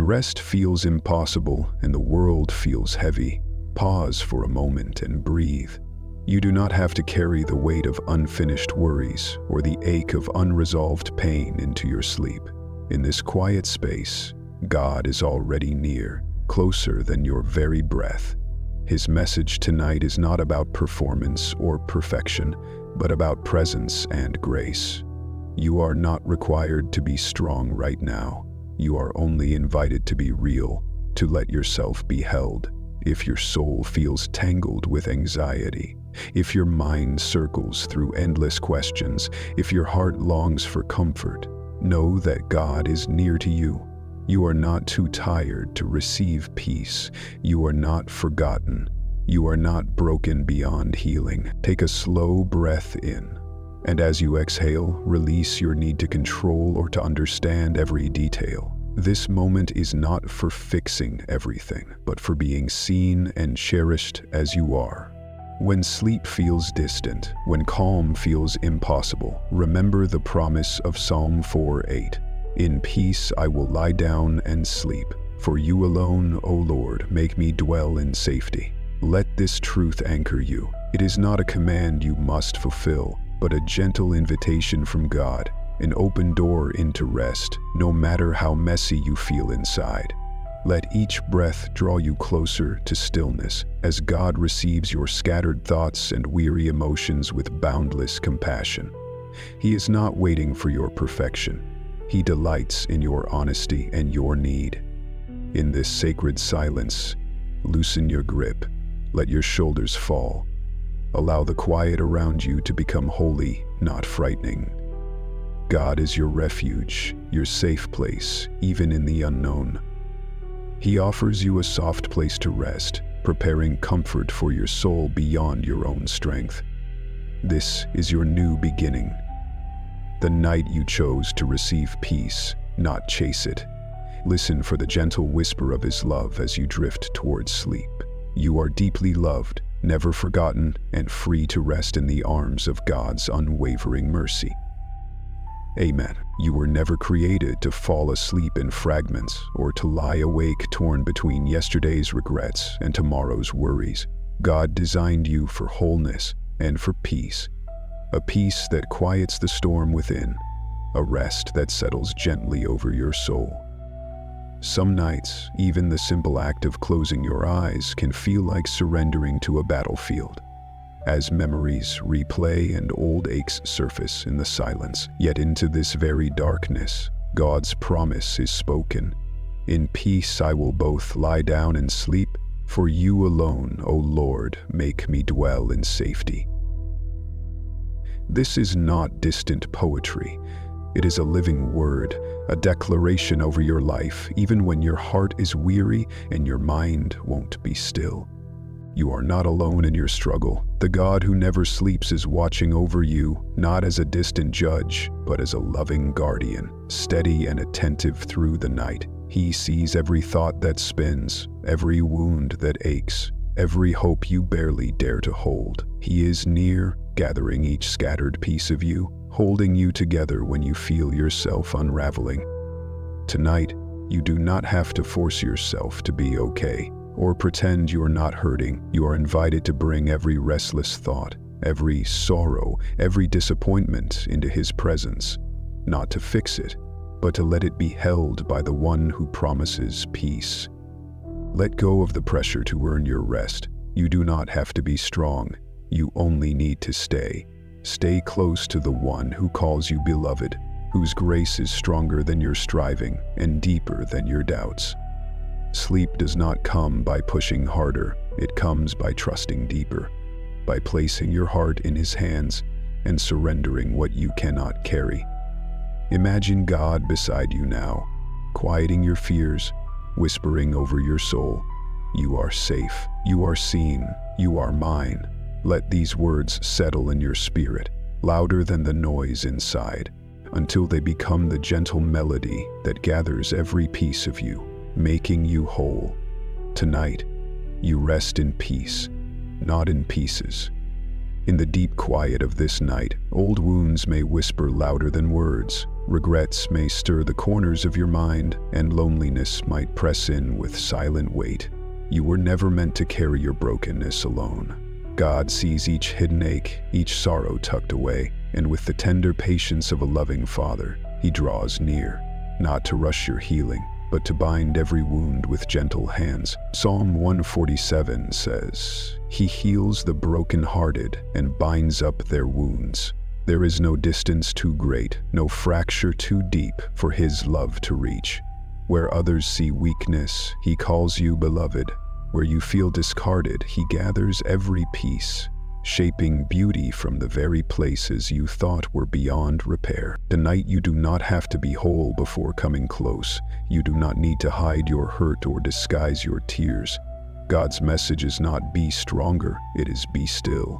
When rest feels impossible and the world feels heavy, pause for a moment and breathe. You do not have to carry the weight of unfinished worries or the ache of unresolved pain into your sleep. In this quiet space, God is already near, closer than your very breath. His message tonight is not about performance or perfection, but about presence and grace. You are not required to be strong right now. You are only invited to be real, to let yourself be held. If your soul feels tangled with anxiety, if your mind circles through endless questions, if your heart longs for comfort, know that God is near to you. You are not too tired to receive peace. You are not forgotten. You are not broken beyond healing. Take a slow breath in, and as you exhale, release your need to control or to understand every detail. This moment is not for fixing everything, but for being seen and cherished as you are. When sleep feels distant, when calm feels impossible, remember the promise of Psalm 4:8. In peace I will lie down and sleep. For you alone, O Lord, make me dwell in safety. Let this truth anchor you. It is not a command you must fulfill, but a gentle invitation from God, an open door into rest, no matter how messy you feel inside. Let each breath draw you closer to stillness as God receives your scattered thoughts and weary emotions with boundless compassion. He is not waiting for your perfection. He delights in your honesty and your need. In this sacred silence, loosen your grip. Let your shoulders fall. Allow the quiet around you to become holy, not frightening. God is your refuge, your safe place, even in the unknown. He offers you a soft place to rest, preparing comfort for your soul beyond your own strength. This is your new beginning. The night you chose to receive peace, not chase it. Listen for the gentle whisper of His love as you drift towards sleep. You are deeply loved, never forgotten, and free to rest in the arms of God's unwavering mercy. Amen. You were never created to fall asleep in fragments or to lie awake torn between yesterday's regrets and tomorrow's worries. God designed you for wholeness and for peace, a peace that quiets the storm within, a rest that settles gently over your soul. Some nights, even the simple act of closing your eyes can feel like surrendering to a battlefield, as memories replay and old aches surface in the silence. Yet into this very darkness, God's promise is spoken. In peace I will both lie down and sleep, for you alone, O Lord, make me dwell in safety. This is not distant poetry. It is a living word, a declaration over your life, even when your heart is weary and your mind won't be still. You are not alone in your struggle. The God who never sleeps is watching over you, not as a distant judge, but as a loving guardian, steady and attentive through the night. He sees every thought that spins, every wound that aches, every hope you barely dare to hold. He is near, gathering each scattered piece of you, holding you together when you feel yourself unraveling. Tonight, you do not have to force yourself to be okay, or pretend you are not hurting. You are invited to bring every restless thought, every sorrow, every disappointment into His presence, not to fix it, but to let it be held by the one who promises peace. Let go of the pressure to earn your rest. You do not have to be strong. You only need to stay. Stay close to the one who calls you beloved, whose grace is stronger than your striving and deeper than your doubts. Sleep does not come by pushing harder. It comes by trusting deeper, by placing your heart in His hands and surrendering what you cannot carry. Imagine God beside you now, quieting your fears, whispering over your soul, "You are safe, you are seen, you are mine." Let these words settle in your spirit, louder than the noise inside, until they become the gentle melody that gathers every piece of you, making you whole. Tonight, you rest in peace, not in pieces. In the deep quiet of this night, old wounds may whisper louder than words, Regrets may stir the corners of your mind, and loneliness might press in with silent weight. You were never meant to carry your brokenness alone. God sees each hidden ache, each sorrow tucked away, and with the tender patience of a loving Father, He draws near, not to rush your healing, but to bind every wound with gentle hands. Psalm 147 says, "He heals the brokenhearted and binds up their wounds." There is no distance too great, no fracture too deep for His love to reach. Where others see weakness, He calls you beloved. Where you feel discarded, He gathers every piece, shaping beauty from the very places you thought were beyond repair. Tonight you do not have to be whole before coming close. You do not need to hide your hurt or disguise your tears. God's message is not be stronger, it is be still.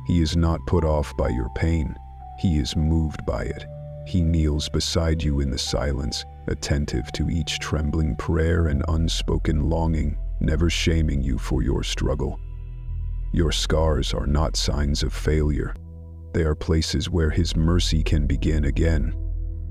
He is not put off by your pain. He is moved by it. He kneels beside you in the silence, attentive to each trembling prayer and unspoken longing, never shaming you for your struggle. Your scars are not signs of failure. They are places where His mercy can begin again.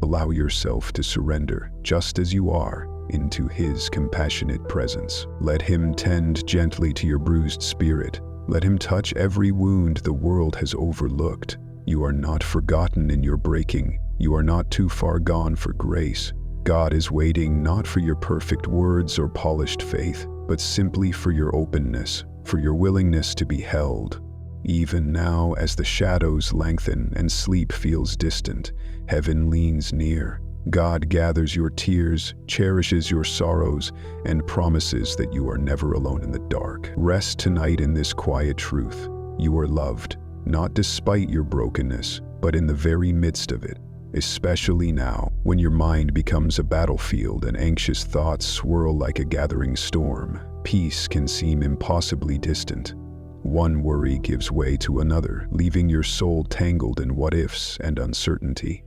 Allow yourself to surrender, just as you are, into His compassionate presence. Let Him tend gently to your bruised spirit. Let Him touch every wound the world has overlooked. You are not forgotten in your breaking. You are not too far gone for grace. God is waiting not for your perfect words or polished faith, but simply for your openness, for your willingness to be held. Even now, as the shadows lengthen and sleep feels distant, heaven leans near. God gathers your tears, cherishes your sorrows, and promises that you are never alone in the dark. Rest tonight in this quiet truth. You are loved, not despite your brokenness, but in the very midst of it. Especially now, when your mind becomes a battlefield and anxious thoughts swirl like a gathering storm, peace can seem impossibly distant. One worry gives way to another, leaving your soul tangled in what-ifs and uncertainty.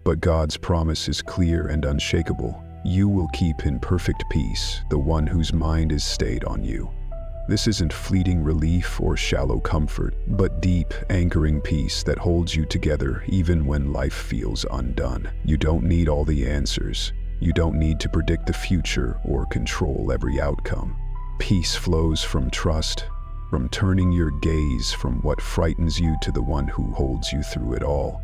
But God's promise is clear and unshakable. You will keep in perfect peace the one whose mind is stayed on you. This isn't fleeting relief or shallow comfort, but deep, anchoring peace that holds you together even when life feels undone. You don't need all the answers. You don't need to predict the future or control every outcome. Peace flows from trust, from turning your gaze from what frightens you to the one who holds you through it all.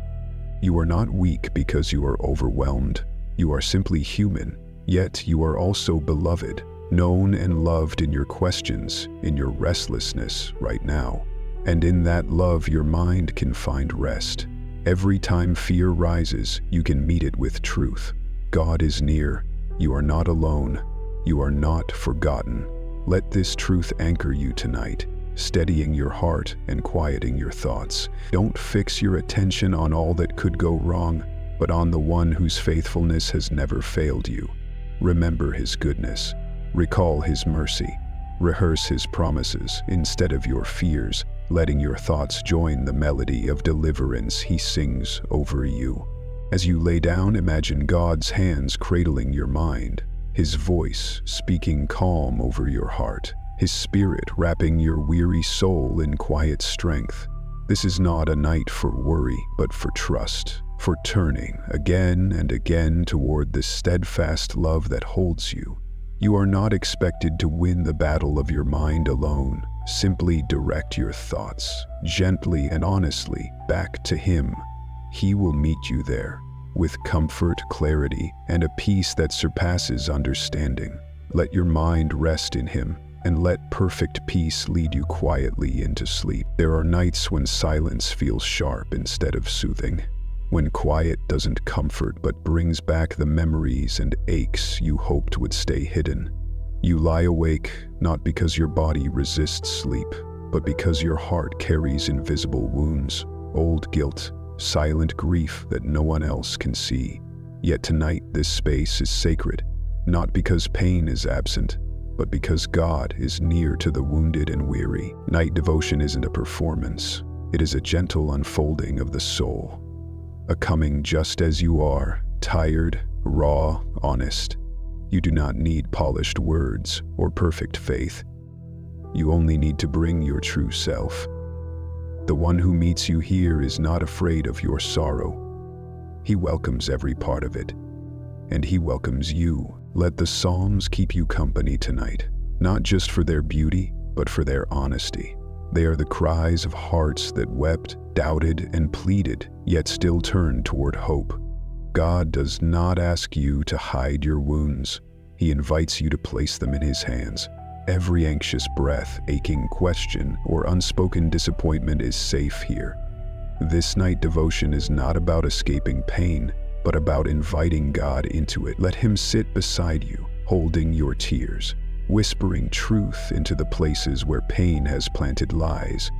You are not weak because you are overwhelmed. You are simply human, yet you are also beloved. Known and loved in your questions, in your restlessness right now. And in that love, your mind can find rest. Every time fear rises, you can meet it with truth. God is near. You are not alone. You are not forgotten. Let this truth anchor you tonight, steadying your heart and quieting your thoughts. Don't fix your attention on all that could go wrong, but on the one whose faithfulness has never failed you. Remember His goodness. Recall His mercy. Rehearse His promises instead of your fears, letting your thoughts join the melody of deliverance He sings over you. As you lay down, imagine God's hands cradling your mind, His voice speaking calm over your heart, His Spirit wrapping your weary soul in quiet strength. This is not a night for worry, but for trust, for turning again and again toward the steadfast love that holds you. You are not expected to win the battle of your mind alone. Simply direct your thoughts, gently and honestly, back to Him. He will meet you there, with comfort, clarity, and a peace that surpasses understanding. Let your mind rest in Him, and let perfect peace lead you quietly into sleep. There are nights when silence feels sharp instead of soothing. When quiet doesn't comfort but brings back the memories and aches you hoped would stay hidden. You lie awake not because your body resists sleep, but because your heart carries invisible wounds, old guilt, silent grief that no one else can see. Yet tonight this space is sacred, not because pain is absent, but because God is near to the wounded and weary. Night devotion isn't a performance. It is a gentle unfolding of the soul. A coming just as you are, tired, raw, honest. You do not need polished words or perfect faith. You only need to bring your true self. The one who meets you here is not afraid of your sorrow. He welcomes every part of it. And He welcomes you. Let the Psalms keep you company tonight, not just for their beauty, but for their honesty. They are the cries of hearts that wept, doubted, and pleaded, yet still turned toward hope. God does not ask you to hide your wounds. He invites you to place them in His hands. Every anxious breath, aching question, or unspoken disappointment is safe here. This night devotion is not about escaping pain, but about inviting God into it. Let Him sit beside you, holding your tears, whispering truth into the places where pain has planted lies.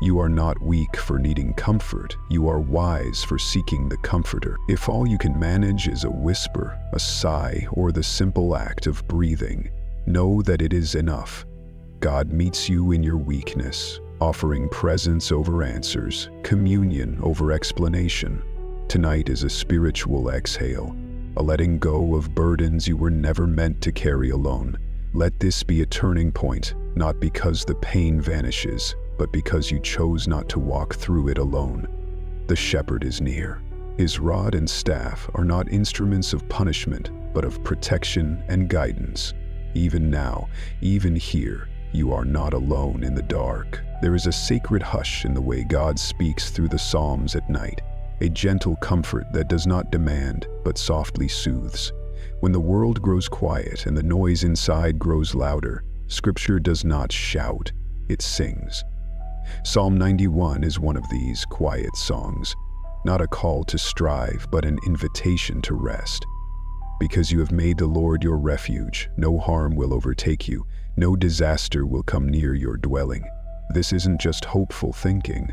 You are not weak for needing comfort. You are wise for seeking the Comforter. If all you can manage is a whisper, a sigh, or the simple act of breathing, know that it is enough. God meets you in your weakness, offering presence over answers, communion over explanation. Tonight is a spiritual exhale, a letting go of burdens you were never meant to carry alone. Let this be a turning point, not because the pain vanishes, but because you chose not to walk through it alone. The shepherd is near. His rod and staff are not instruments of punishment, but of protection and guidance. Even now, even here, you are not alone in the dark. There is a sacred hush in the way God speaks through the Psalms at night, a gentle comfort that does not demand, but softly soothes. When the world grows quiet and the noise inside grows louder, Scripture does not shout, it sings. Psalm 91 is one of these quiet songs, not a call to strive, but an invitation to rest. Because you have made the Lord your refuge, no harm will overtake you, no disaster will come near your dwelling. This isn't just hopeful thinking,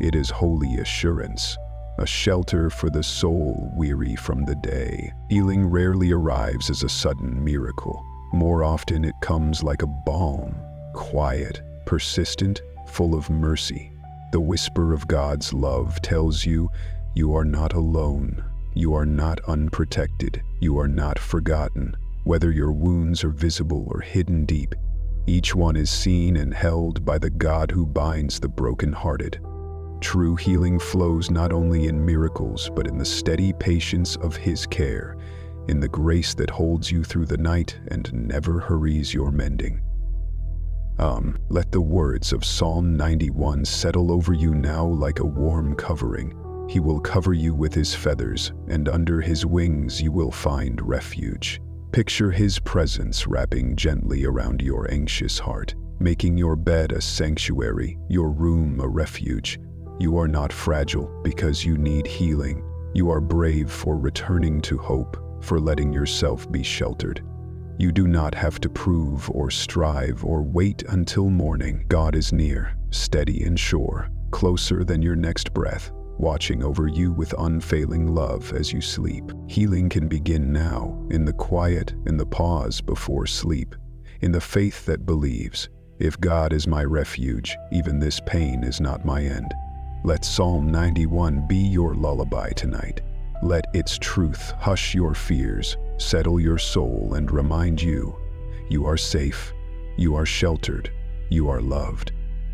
it is holy assurance, a shelter for the soul weary from the day. Healing rarely arrives as a sudden miracle. More often it comes like a balm, quiet, persistent, full of mercy. The whisper of God's love tells you, you are not alone. You are not unprotected. You are not forgotten. Whether your wounds are visible or hidden deep, each one is seen and held by the God who binds the brokenhearted. True healing flows not only in miracles, but in the steady patience of His care, in the grace that holds you through the night and never hurries your mending. Let the words of Psalm 91 settle over you now like a warm covering. He will cover you with His feathers, and under His wings you will find refuge. Picture His presence wrapping gently around your anxious heart, making your bed a sanctuary, your room a refuge. You are not fragile because you need healing. You are brave for returning to hope, for letting yourself be sheltered. You do not have to prove or strive or wait until morning. God is near, steady and sure, closer than your next breath, watching over you with unfailing love as you sleep. Healing can begin now, in the quiet, in the pause before sleep, in the faith that believes, if God is my refuge, even this pain is not my end. Let Psalm 91 be your lullaby tonight. Let its truth hush your fears, settle your soul, and remind you, you are safe, you are sheltered, you are loved.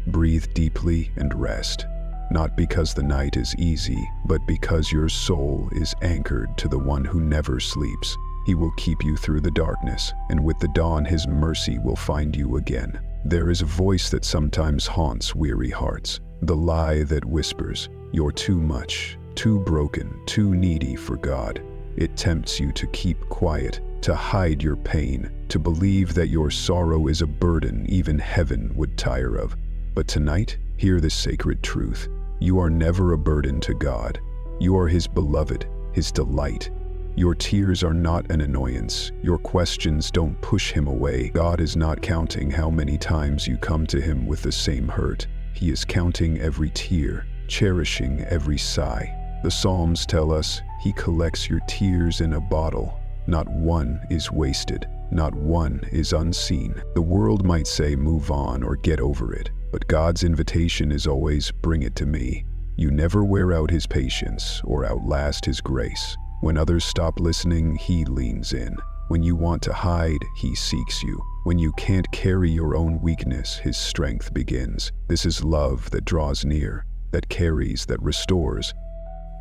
Breathe deeply and rest, not because the night is easy, but because your soul is anchored to the one who never sleeps. He will keep you through the darkness, and with the dawn His mercy will find you again. There is a voice that sometimes haunts weary hearts, the lie that whispers, you're too much, too broken, too needy for God. It tempts you to keep quiet, to hide your pain, to believe that your sorrow is a burden even heaven would tire of. But tonight, hear this sacred truth. You are never a burden to God. You are His beloved, His delight. Your tears are not an annoyance. Your questions don't push Him away. God is not counting how many times you come to Him with the same hurt. He is counting every tear, cherishing every sigh. The Psalms tell us He collects your tears in a bottle. Not one is wasted. Not one is unseen. The world might say move on or get over it, but God's invitation is always bring it to me. You never wear out His patience or outlast His grace. When others stop listening, He leans in. When you want to hide, He seeks you. When you can't carry your own weakness, His strength begins. This is love that draws near, that carries, that restores.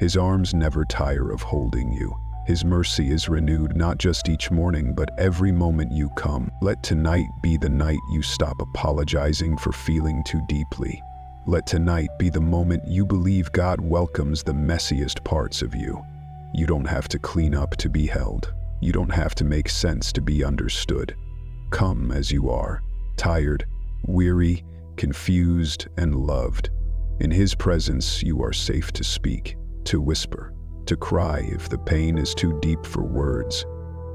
His arms never tire of holding you. His mercy is renewed not just each morning, but every moment you come. Let tonight be the night you stop apologizing for feeling too deeply. Let tonight be the moment you believe God welcomes the messiest parts of you. You don't have to clean up to be held. You don't have to make sense to be understood. Come as you are, tired, weary, confused, and loved. In His presence, you are safe to speak, to whisper, to cry if the pain is too deep for words.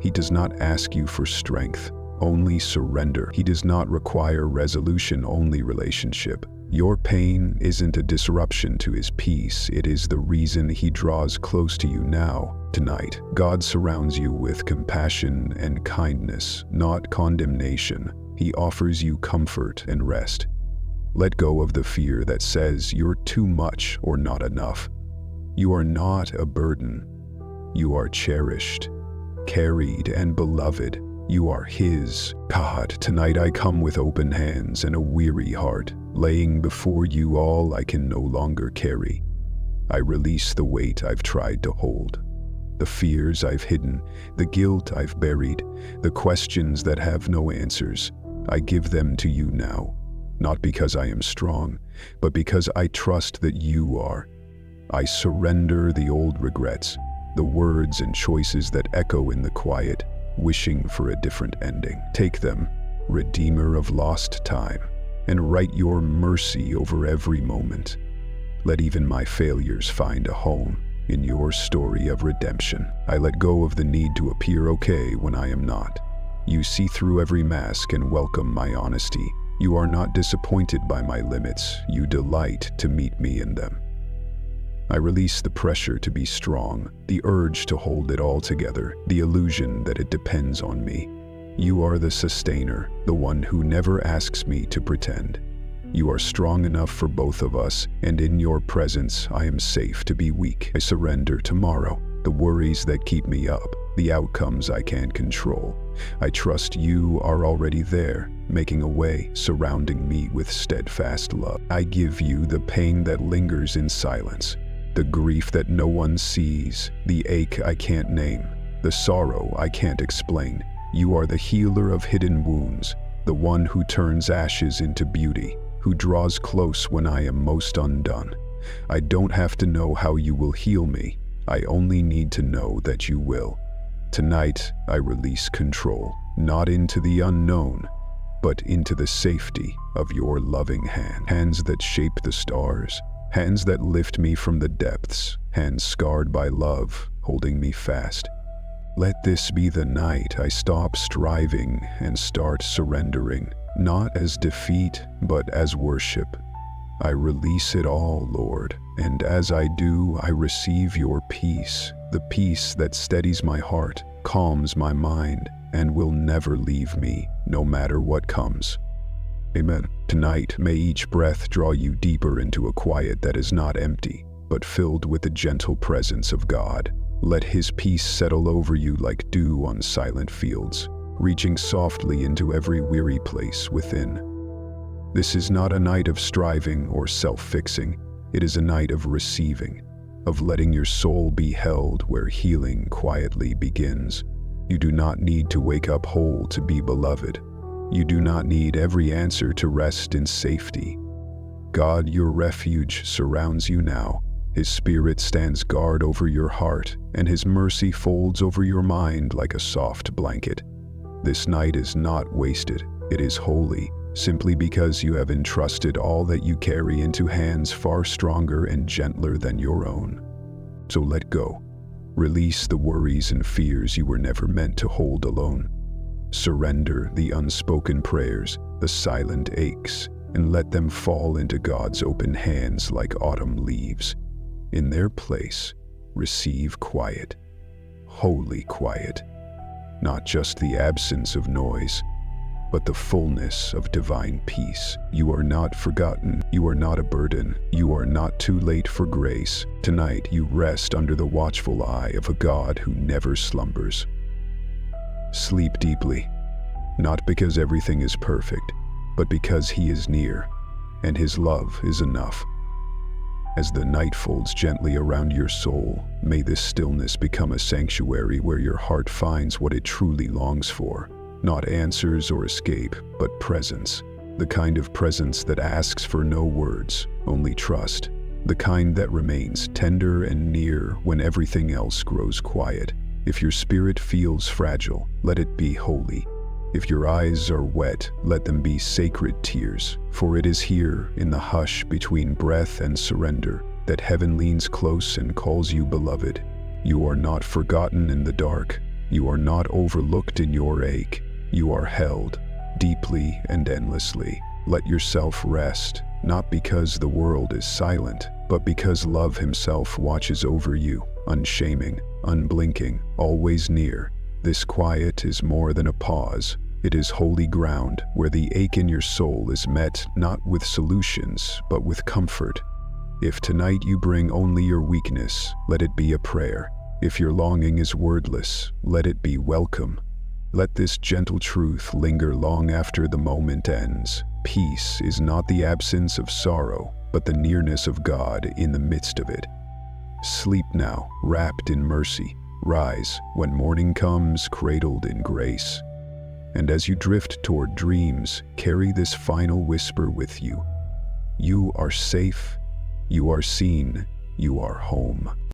He does not ask you for strength, only surrender. He does not require resolution, only relationship. Your pain isn't a disruption to His peace. It is the reason He draws close to you now. Tonight, God surrounds you with compassion and kindness, not condemnation. He offers you comfort and rest. Let go of the fear that says you're too much or not enough. You are not a burden. You are cherished, carried, and beloved. You are His. God, tonight I come with open hands and a weary heart, laying before you all I can no longer carry. I release the weight I've tried to hold, the fears I've hidden, the guilt I've buried, the questions that have no answers. I give them to you now, not because I am strong, but because I trust that you are. I surrender the old regrets, the words and choices that echo in the quiet, wishing for a different ending. Take them, Redeemer of lost time, and write your mercy over every moment. Let even my failures find a home in your story of redemption. I let go of the need to appear okay when I am not. You see through every mask and welcome my honesty. You are not disappointed by my limits. You delight to meet me in them. I release the pressure to be strong, the urge to hold it all together, the illusion that it depends on me. You are the sustainer, the one who never asks me to pretend. You are strong enough for both of us, and in your presence I am safe to be weak. I surrender tomorrow, the worries that keep me up, the outcomes I can't control. I trust you are already there, making a way, surrounding me with steadfast love. I give you the pain that lingers in silence, the grief that no one sees, the ache I can't name, the sorrow I can't explain. You are the healer of hidden wounds, the one who turns ashes into beauty, who draws close when I am most undone. I don't have to know how you will heal me. I only need to know that you will. Tonight, I release control, not into the unknown, but into the safety of your loving hand. Hands that shape the stars, hands that lift me from the depths, hands scarred by love, holding me fast. Let this be the night I stop striving and start surrendering, not as defeat, but as worship. I release it all, Lord, and as I do, I receive your peace, the peace that steadies my heart, calms my mind, and will never leave me, no matter what comes. Amen. Tonight, may each breath draw you deeper into a quiet that is not empty, but filled with the gentle presence of God. Let His peace settle over you like dew on silent fields, reaching softly into every weary place within. This is not a night of striving or self-fixing. It is a night of receiving, of letting your soul be held where healing quietly begins. You do not need to wake up whole to be beloved. You do not need every answer to rest in safety. God, your refuge, surrounds you now. His Spirit stands guard over your heart, and His mercy folds over your mind like a soft blanket. This night is not wasted. It is holy, simply because you have entrusted all that you carry into hands far stronger and gentler than your own. So let go. Release the worries and fears you were never meant to hold alone. Surrender the unspoken prayers, the silent aches, and let them fall into God's open hands like autumn leaves. In their place, receive quiet, holy quiet, not just the absence of noise, but the fullness of divine peace. You are not forgotten. You are not a burden. You are not too late for grace. Tonight, you rest under the watchful eye of a God who never slumbers. Sleep deeply, not because everything is perfect, but because He is near, and His love is enough. As the night folds gently around your soul, may this stillness become a sanctuary where your heart finds what it truly longs for. Not answers or escape, but presence. The kind of presence that asks for no words, only trust. The kind that remains tender and near when everything else grows quiet. If your spirit feels fragile, let it be holy. If your eyes are wet, let them be sacred tears, for it is here, in the hush between breath and surrender, that heaven leans close and calls you beloved. You are not forgotten in the dark. You are not overlooked in your ache. You are held, deeply and endlessly. Let yourself rest, not because the world is silent, but because love himself watches over you, unshaming, unblinking, always near. This quiet is more than a pause. It is holy ground where the ache in your soul is met not with solutions, but with comfort. If tonight you bring only your weakness, let it be a prayer. If your longing is wordless, let it be welcome. Let this gentle truth linger long after the moment ends. Peace is not the absence of sorrow, but the nearness of God in the midst of it. Sleep now, wrapped in mercy. Rise, when morning comes, cradled in grace. And as you drift toward dreams, carry this final whisper with you. You are safe, you are seen, you are home.